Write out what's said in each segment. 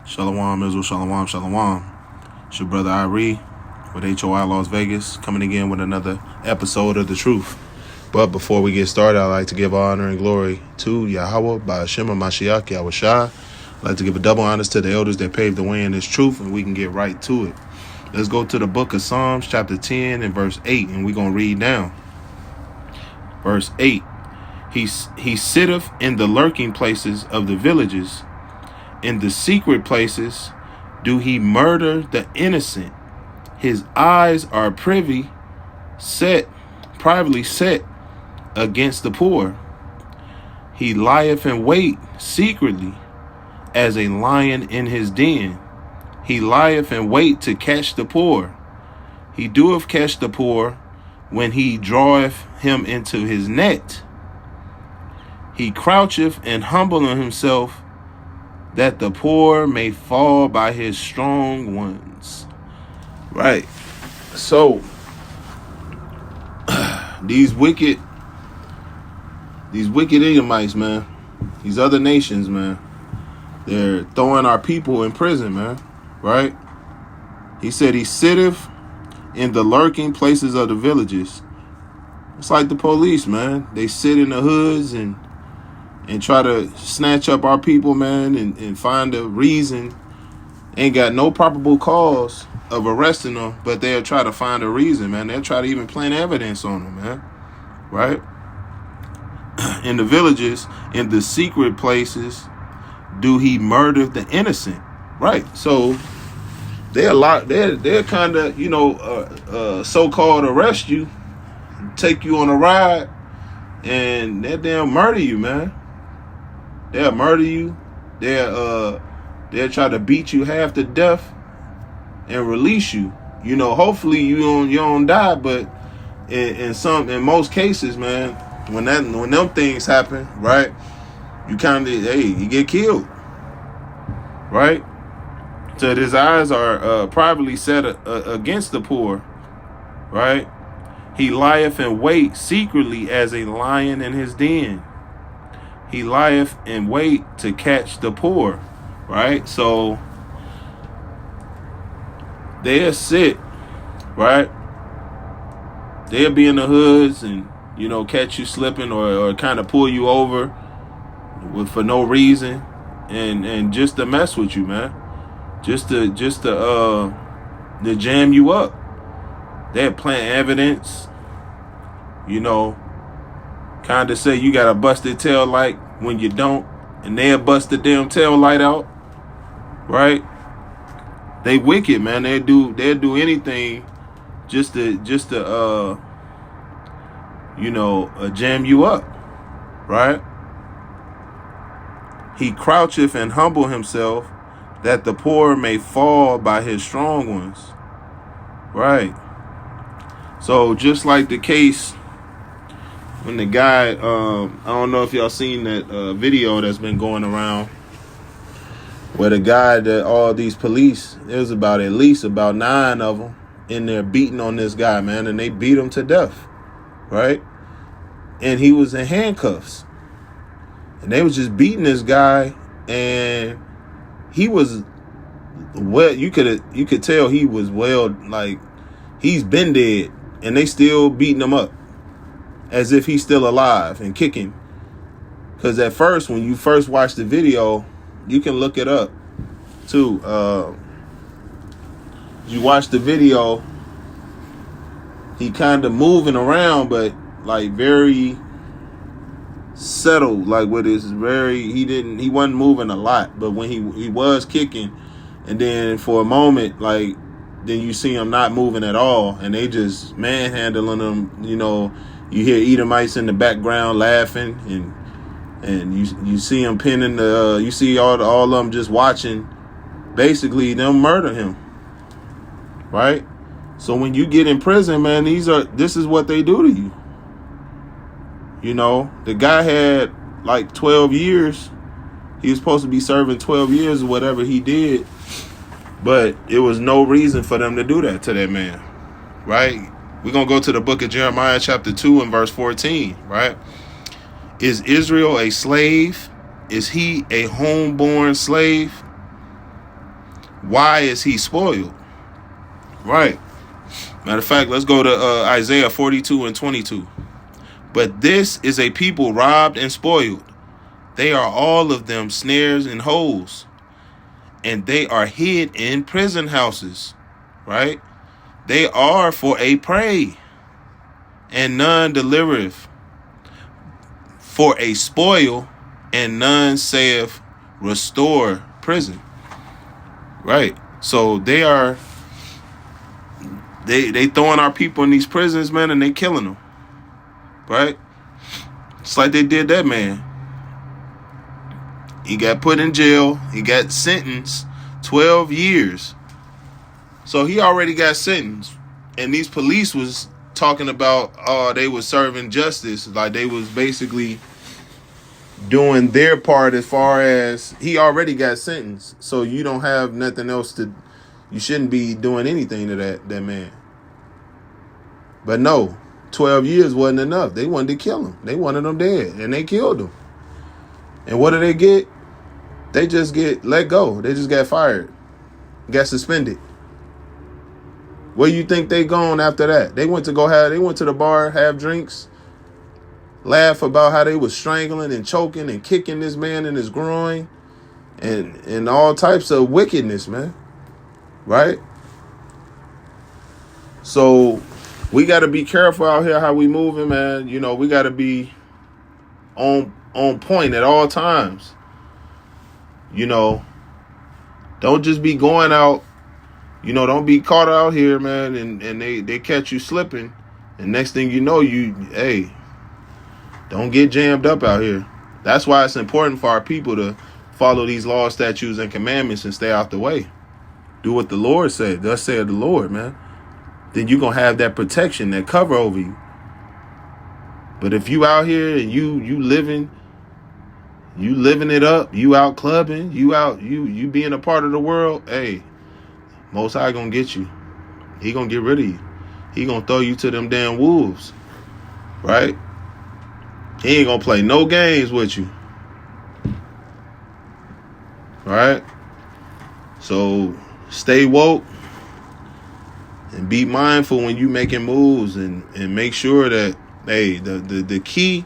Shalom, Israel, shalom, shalom. It's your brother Irie with H.O.I Las Vegas, coming again with another episode of The Truth. But before we get started, I'd like to give honor and glory to Yahweh by Hashem Mashiach Yahweh. I'd like to give a double honors to the elders that paved the way in this truth, and we can get right to it. Let's go to the book of Psalms, chapter 10 and verse 8, and we're going to read down. Verse 8, He sitteth in the lurking places of the villages. In the secret places do he murder the innocent. His eyes are privately set against the poor. He lieth in wait secretly as a lion in his den. He lieth in wait to catch the poor. He doeth catch the poor when he draweth him into his net. He croucheth and humbleth himself, that the poor may fall by his strong ones. Right. So these wicked Edomites, man, these other nations, man, they're throwing our people in prison, man. Right? He said he sitteth in the lurking places of the villages. It's like the police, man. They sit in the hoods and try to snatch up our people, man, and find a reason. Ain't got no probable cause of arresting them, but they'll try to find a reason, man. They'll try to even plant evidence on them, man. Right? In the villages, in the secret places, do he murder the innocent? Right. So they're kind of, so-called arrest you, take you on a ride, and they'll murder you, man. They'll murder you. They'll try to beat you half to death and release you. You know, hopefully you don't die, but in most cases, man, when them things happen, right, you you get killed, right? So his eyes are privately set against the poor, right? He lieth in wait secretly as a lion in his den. He lieth in wait to catch the poor, right? So they'll sit, right? They'll be in the hoods and, catch you slipping or kind of pull you over for no reason and just to mess with you, man. Just to jam you up. They'll plant evidence, kind of say you got a busted tail light when you don't, and they'll bust the damn tail light out, right? They wicked, man. They'll do anything just to jam you up, right? He croucheth and humble himself, that the poor may fall by his strong ones, right? So just like the case when the guy, I don't know if y'all seen that video that's been going around where the guy that all these police, there's at least about 9 of them in there beating on this guy, man, and they beat him to death, right? And he was in handcuffs, and they was just beating this guy, and he was you could tell he was like he's been dead, and they still beating him up as if he's still alive and kicking. Because at first, when you first watch the video, you can look it up too. You watch the video, he kind of moving around, but like very settled, like with his he wasn't moving a lot, but when he was kicking, and then for a moment, like, then you see him not moving at all, and they just manhandling him. You hear Edomites in the background laughing, and you see him pinning you see all of them just watching, basically them murder him, right? So when you get in prison, man, this is what they do to you. The guy had like 12 years. He was supposed to be serving 12 years or whatever he did, but it was no reason for them to do that to that man, right? We're going to go to the book of Jeremiah chapter 2 and verse 14, right? Is Israel a slave? Is he a homeborn slave? Why is he spoiled? Right. Matter of fact, let's go to Isaiah 42:22. But this is a people robbed and spoiled. They are all of them snares and holes, and they are hid in prison houses. Right? They are for a prey, and none delivereth, for a spoil, and none saith, restore prison. Right. So they throwing our people in these prisons, man, and they killing them. Right? It's like they did that man. He got put in jail. He got sentenced 12 years. So he already got sentenced. And these police was talking about they was serving justice. Like they was basically doing their part as far as he already got sentenced. So you don't have nothing else to, you shouldn't be doing anything to that man. But no, 12 years wasn't enough. They wanted to kill him. They wanted him dead, and they killed him. And what do they get? They just get let go. They just got fired, got suspended. Where you think they gone after that? They went to the bar, have drinks, laugh about how they was strangling and choking and kicking this man in his groin, and all types of wickedness, man. Right? So we got to be careful out here how we moving, man. You know, we got to be on point at all times. You know, don't just be going out. You know, don't be caught out here, man, and they catch you slipping. And next thing you know, don't get jammed up out here. That's why it's important for our people to follow these laws, statutes, and commandments and stay out the way. Do what the Lord said. Thus said the Lord, man. Then you're going to have that protection, that cover over you. But if you out here and you living it up, you out clubbing, you being a part of the world, hey, Most High gonna get you. He gonna get rid of you. He gonna throw you to them damn wolves. Right? He ain't gonna play no games with you. Right? So stay woke and be mindful when you making moves, and make sure that, hey, the key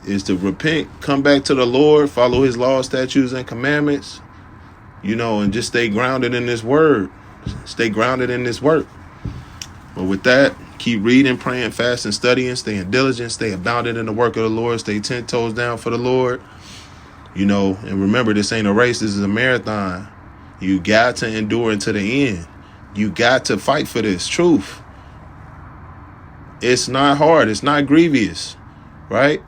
is to repent, come back to the Lord, follow his laws, statutes, and commandments, you know, and just stay grounded in this word. Stay grounded in this work. But with that, keep reading, praying, fasting, studying, staying diligent, stay abounded in the work of the Lord, stay 10 toes down for the Lord. You know, and remember, this ain't a race, this is a marathon. You got to endure until the end. You got to fight for this truth. It's not hard. It's not grievous, right?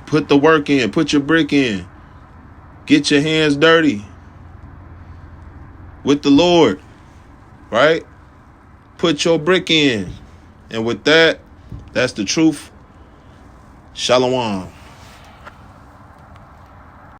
Put the work in. Put your brick in. Get your hands dirty with the Lord, right? Put your brick in. And with that, that's the truth. Shalom.